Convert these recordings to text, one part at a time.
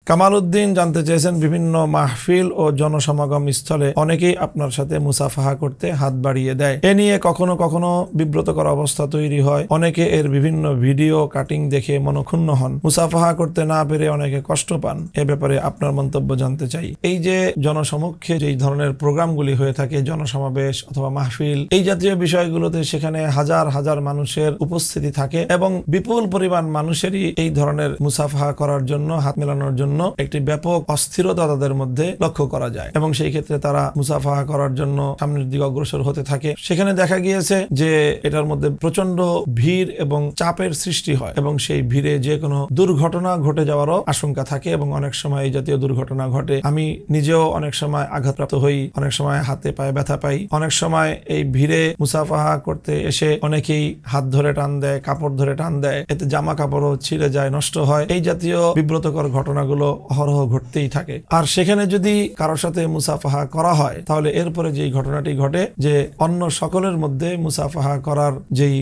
কামাল উদ্দিন জানতে চেয়েছেন, বিভিন্ন মাহফিল ও জনসমাগম স্থলে অনেকেই আপনার সাথে মুসাফাহা করতে হাত বাড়িয়ে দেয়। এ নিয়ে কখনো কখনো বিব্রতকর অবস্থা তৈরি হয়। অনেকে এর বিভিন্ন ভিডিও কাটিং দেখে মনক্ষুণ্ণ হন, মুসাফাহা করতে না পেরে অনেকে কষ্ট পান। এ ব্যাপারে আপনার মন্তব্য জানতে চাই। এই যে জনসমক্ষে যেই ধরনের প্রোগ্রামগুলি হয়ে থাকে, জনসমাবেশ অথবা মাহফিল, এই জাতীয় বিষয়গুলোতে সেখানে হাজার হাজার মানুষের উপস্থিতি থাকে এবং বিপুল পরিমাণ মানুষেরই এই ধরনের মুসাফাহা করার জন্য, হাত মেলানোর জন্য একটি ব্যাপক অস্থিরতা তাদের মধ্যে লক্ষ্য করা যায় এবং সেই ক্ষেত্রে তারা মুসাফাহা করার জন্য সামনের দিকে অগ্রসর হতে থাকে। সেখানে দেখা গিয়েছে যে এটার মধ্যে প্রচন্ড ভিড় এবং চাপের সৃষ্টি হয় এবং সেই ভিড়ে যে কোনো দুর্ঘটনা ঘটে যাওয়ারও আশঙ্কা থাকে এবং অনেক সময় এই জাতীয় দুর্ঘটনা ঘটে। আমি নিজেও অনেক সময় আঘাতপ্রাপ্ত হই, অনেক সময় হাতে পায়ে ব্যথা পাই। অনেক সময় এই ভিড়ে মুসাফাহা করতে এসে অনেকেই হাত ধরে টান দেয়, কাপড় ধরে টান দেয়, এতে জামা কাপড়ও ছিঁড়ে যায়, নষ্ট হয়। এই জাতীয় বিব্রতকর ঘটনাগুলো অহরহ ঘটতেই থাকে। আর সেখানে যদি কারোর সাথে মুসাফাহা করা হয়, তাহলে এরপরে যেই ঘটনাটি ঘটে যে অন্য সকলের মধ্যে মুসাফাহা করার যেই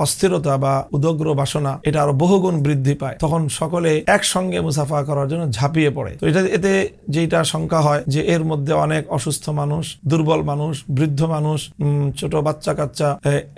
অস্থিরতা বা উদগ্র বাসনা, এটা আরো বহুগুণ বৃদ্ধি পায়। তখন সকলে একসঙ্গে মুসাফাহা করার জন্য ঝাঁপিয়ে পড়ে। তো এতে যেটা শঙ্কা হয় যে এর মধ্যে অনেক অসুস্থ মানুষ, দুর্বল মানুষ, বৃদ্ধ মানুষ, ছোট বাচ্চা কাচ্চা,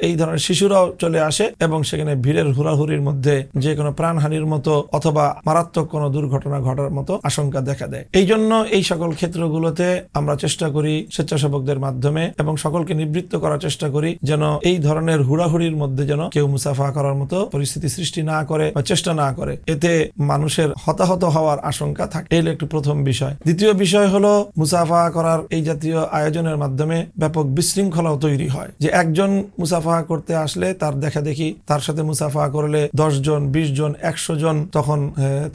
এই ধরনের শিশুরাও চলে আসে এবং সেখানে ভিড়ের হুড়াহুড়ির মধ্যে যে কোনো প্রাণহানির মতো অথবা মারাত্মক কোনো দুর্ঘটনা ঘটার মতো আশঙ্কা দেখা দেয়। এই জন্য এই সকল ক্ষেত্রগুলোতে আমরা চেষ্টা করি স্বেচ্ছাসেবকদের মাধ্যমে এবং সকলকে নিবৃত্ত করার চেষ্টা করি যেন এই ধরনের হুড়াহুড়ির মধ্যে যেন কেউ মুসাফা করার মতো পরিস্থিতি সৃষ্টি না করে বা চেষ্টা না করে। এতে মানুষের হতাহত হওয়ার আশঙ্কা থাকে। এই একটি প্রথম বিষয়। দ্বিতীয় বিষয় হলো, মুসাফা করার এই জাতীয় আয়োজনের মাধ্যমে ব্যাপক বিশৃঙ্খলাও তৈরি হয়। যে একজন মুসাফা করতে আসলে তার দেখা দেখি তার সাথে মুসাফা করলে 10 জন, 20 জন, 100 জন তখন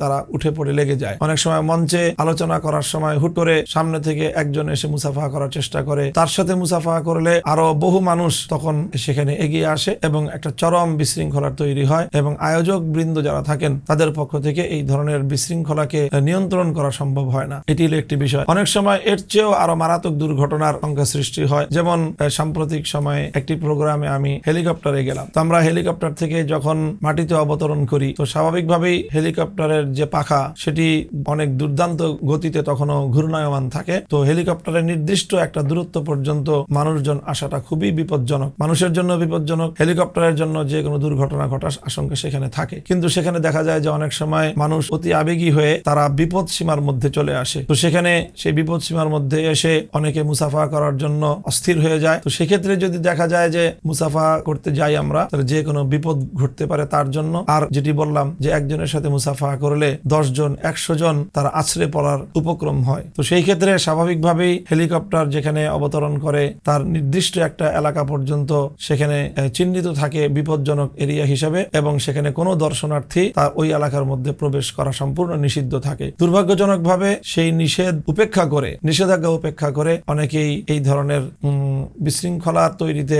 তারা উঠে পড়ে লেগে যায়। অনেক সময় মঞ্চে আলোচনা করার সময় হুট করে সামনে থেকে একজন এসে মুসাফা করার চেষ্টা করে, তার সাথে মুসাফা করলে আরো বহু মানুষ তখন সেখানে এগিয়ে আসে এবং একটা চরম বিশৃঙ্খলার তৈরি হয় এবং আয়োজক বৃন্দ যারা থাকেন তাদের পক্ষ থেকে এই ধরনের বিশৃঙ্খলাকে নিয়ন্ত্রণ করা সম্ভব হয় না। এটি হলো একটি বিষয়। অনেক সময় এর চেয়েও আরো মারাত্মক দুর্ঘটনার সংখ্যা সৃষ্টি হয়। যেমন সাম্প্রতিক সময়ে একটি প্রোগ্রামে আমি হেলিকপ্টারে গেলাম। তো আমরা হেলিকপ্টার থেকে যখন মাটিতে অবতরণ করি, তো স্বাভাবিকভাবেই হেলিকপ্টারের যে পাখা সেটি অনেক দুর্দান্ত গতিতে তখনও ঘূর্ণায়মান থাকে। তো হেলিকপ্টারের নির্দিষ্ট একটা দূরত্ব পর্যন্ত মানুষজন আসাটা খুবই বিপজ্জনক। মানুষের জন্য বিপজ্জনক, হেলিকপ্টারের জন্য যে কোনো দুর্ঘটনা ঘটার আশঙ্কা সেখানে থাকে। কিন্তু সেখানে দেখা যায় যে অনেক সময় মানুষ অতি আবেগী হয়ে তারা বিপদ সীমার মধ্যে চলে আসে। তো সেখানে সেই বিপদ সীমার মধ্যে এসে অনেকে মুসাফা করার জন্য অস্থির হয়ে যায়। তো সেক্ষেত্রে যদি দেখা যায় যে মুসাফা করতে যাই আমরা, তাহলে যে কোনো বিপদ ঘটতে পারে তার জন্য। আর যেটি বললাম যে একজনের সাথে মুসাফা করলে 10 জন, 100 জন তারা আছড়ে পড়ার উপক্রম হয়। তো সেই ক্ষেত্রে স্বাভাবিকভাবেই হেলিকপ্টার যেখানে অবতরণ করে তার নির্দিষ্ট একটা এলাকা পর্যন্ত সেখানে চিহ্নিত থাকে বিপজ্জনক এরিয়া হিসেবে এবং সেখানে কোনো দর্শনার্থী তার ওই এলাকার মধ্যে প্রবেশ করা সম্পূর্ণ নিষিদ্ধ থাকে। দুর্ভাগ্যজনকভাবে সেই নিষেধাজ্ঞা উপেক্ষা করে অনেকেই এই ধরনের বিশৃঙ্খলা তৈরিতে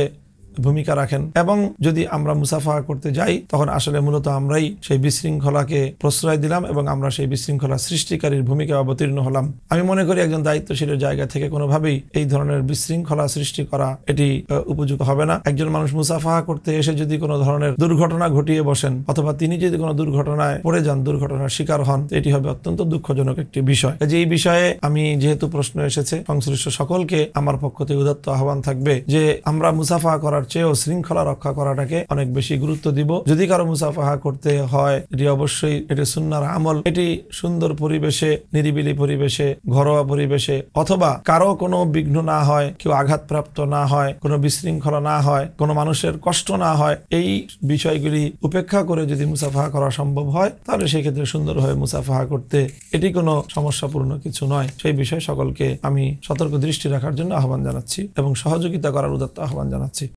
ভূমিকা রাখেন এবং যদি আমরা মুসাফা করতে যাই তখন আসলে মূলত আমরাই সেই বিশৃঙ্খলাকে প্রশ্রয় দিলাম এবং আমরা সেই বিশৃঙ্খলা সৃষ্টিকারীর ভূমিকা অবতীর্ণ হলাম। আমি মনে করি একজন দায়িত্বশীলের জায়গা থেকে কোনোভাবেই এই ধরনের বিশৃঙ্খলা সৃষ্টি করা এটি উপযুক্ত হবে না। একজন মানুষ মুসাফা করতে এসে যদি কোনো ধরনের দুর্ঘটনা ঘটিয়ে বসেন অথবা তিনি যদি কোনো দুর্ঘটনায় পড়ে যান, দুর্ঘটনার শিকার হন, এটি হবে অত্যন্ত দুঃখজনক একটি বিষয়। যে এই বিষয়ে আমি যেহেতু প্রশ্ন এসেছে, সংশ্লিষ্ট সকলকে আমার পক্ষ থেকে উদাত্ত আহ্বান থাকবে যে আমরা মুসাফা করার চেয়েও শৃঙ্খলা রক্ষা করাটাকে অনেক বেশি গুরুত্ব দিব। যদি কারো মুসাফাহা করতে হয়, এটি অবশ্যই এটি সুন্নাহর আমল। এটি সুন্দর পরিবেশে, নিরিবিলি পরিবেশে, ঘরোয়া পরিবেশে, অথবা কারো কোনো বিঘ্ন না হয়, কেউ আঘাতপ্রাপ্ত না হয়, কোনো বিশৃঙ্খলা না হয়, কোনো মানুষের কষ্ট না হয়, এই বিষয়গুলি উপেক্ষা করে যদি মুসাফাহা করা সম্ভব হয় তাহলে সেই ক্ষেত্রে সুন্দরভাবে মুসাফাহা করতে এটি কোনো সমস্যাপূর্ণ কিছু নয়। সেই বিষয়ে সকলকে আমি সতর্ক দৃষ্টি রাখার জন্য আহ্বান জানাচ্ছি এবং সহযোগিতা করার উদাত্ত আহ্বান জানাচ্ছি।